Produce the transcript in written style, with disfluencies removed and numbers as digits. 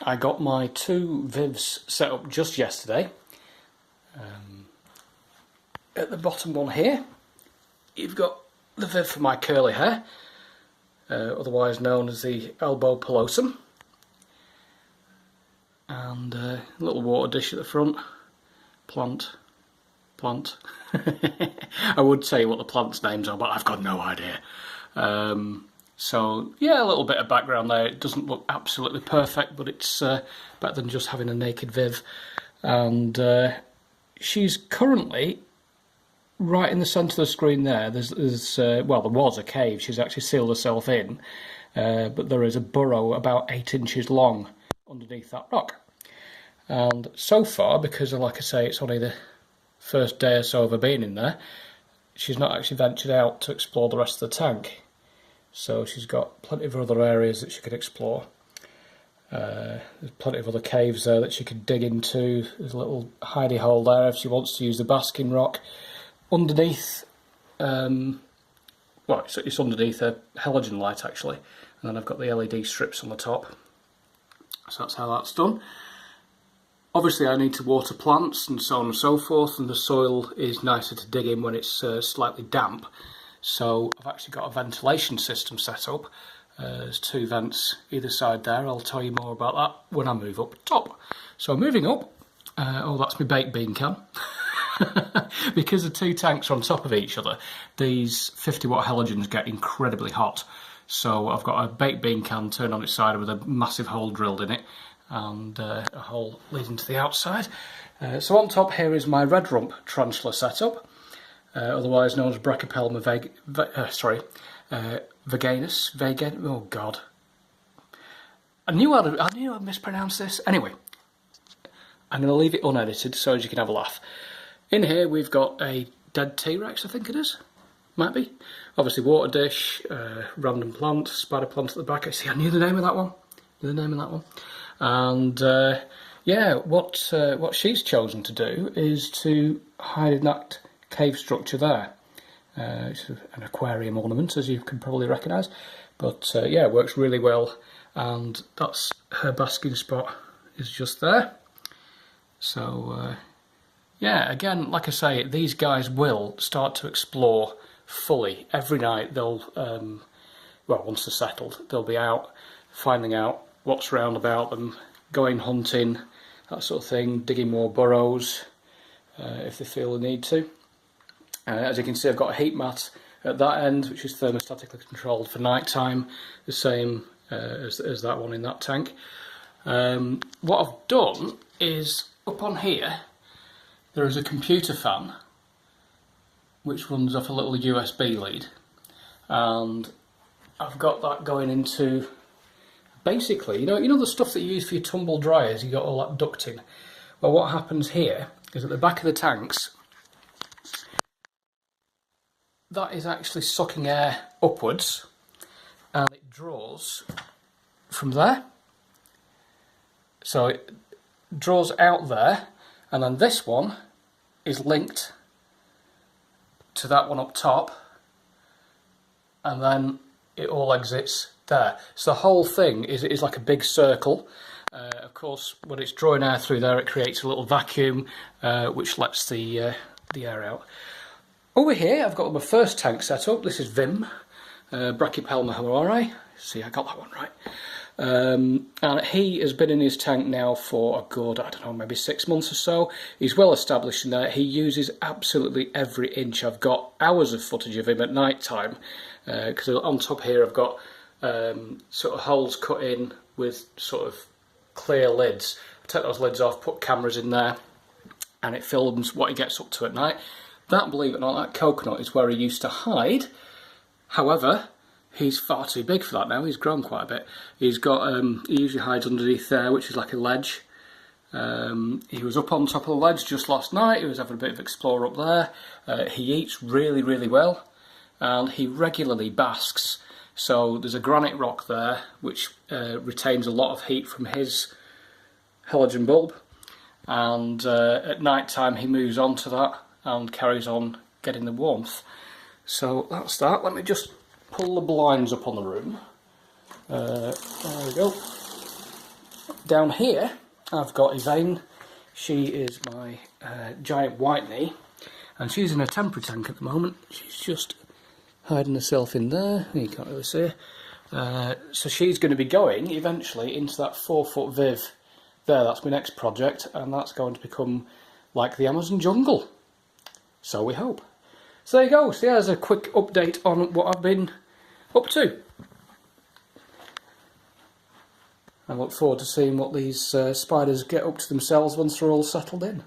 I got my two vivs set up just yesterday. At the bottom one here, you've got the viv for my curly hair, otherwise known as the albopilosum, and a little water dish at the front. Plant. I would say what the plant's names are, but I've got no idea. So yeah, a little bit of background there. It doesn't look absolutely perfect, but it's better than just having a naked viv. And she's currently right in the centre of the screen there. There's well, there was a cave. She's actually sealed herself in, but there is a burrow about 8 inches long underneath that rock. And so far, because like I say, it's only the first day or so of her being in there, she's not actually ventured out to explore the rest of the tank. So she's got plenty of other areas that she could explore. There's plenty of other caves there that she could dig into. There's a little hidey hole there if she wants to use the basking rock. Underneath, well, it's underneath a halogen light actually, and then I've got the LED strips on the top. So that's how that's done. Obviously I need to water plants and so on and so forth, and the soil is nicer to dig in when it's slightly damp. So I've actually got a ventilation system set up. There's 2 vents either side there. I'll tell you more about that when I move up top. So moving up, oh, that's my baked bean can. Because the 2 tanks are on top of each other, these 50-watt halogens get incredibly hot. So I've got a baked bean can turned on its side with a massive hole drilled in it, and a hole leading to the outside. So on top here is my red rump tarantula setup. Otherwise known as Brachypema vagans. Oh God, I knew I'd mispronounce this. Anyway, I'm going to leave it unedited so as you can have a laugh. In here we've got a dead T-Rex, I think it is. Might be. Obviously water dish, random plant, spider plant at the back. See, I knew the name of that one. And yeah, what she's chosen to do is to hide in that cave structure there. It's an aquarium ornament, as you can probably recognise, but yeah, it works really well, and that's her basking spot is just there. So yeah, again, like I say, these guys will start to explore fully every night. They'll well, once they're settled, they'll be out finding out what's round about them, going hunting, that sort of thing, digging more burrows if they feel the need to. As you can see, I've got a heat mat at that end, which is thermostatically controlled for night time, the same as that one in that tank. What I've done is, up on here, there is a computer fan, which runs off a little USB lead, and I've got that going into, basically, you know the stuff that you use for your tumble dryers, you got all that ducting. Well, what happens here is at the back of the tanks, that is actually sucking air upwards, and it draws from there. So it draws out there, and then this one is linked to that one up top, and then it all exits there. So the whole thing is like a big circle. Of course, when it's drawing air through there, it creates a little vacuum which lets the air out. Over here, I've got my first tank set up. This is Vim, Brachypema hamorii. See, I got that one right. And he has been in his tank now for a good, I don't know, maybe 6 months or so. He's well established in there. He uses absolutely every inch. I've got hours of footage of him at night time, because on top here I've got sort of holes cut in with sort of clear lids. I take those lids off, put cameras in there, and it films what he gets up to at night. That, believe it or not, that coconut is where he used to hide. However, he's far too big for that now. He's grown quite a bit. He's got, he usually hides underneath there, which is like a ledge. He was up on top of the ledge just last night. He was having a bit of explore up there. He eats really, really well, and he regularly basks. So there's a granite rock there, which retains a lot of heat from his halogen bulb. And at night time, he moves on to that and carries on getting the warmth. So that's that. Let me just pull the blinds up on the room. There we go. Down here I've got Yvain. She is my giant white knee, and she's in a temporary tank at the moment. She's just hiding herself in there, you can't really see her. So she's going to be going eventually into that 4-foot viv there. That's my next project, and that's going to become like the Amazon jungle, so we hope. So there you go. So there's a quick update on what I've been up to. I look forward to seeing what these spiders get up to themselves once they're all settled in.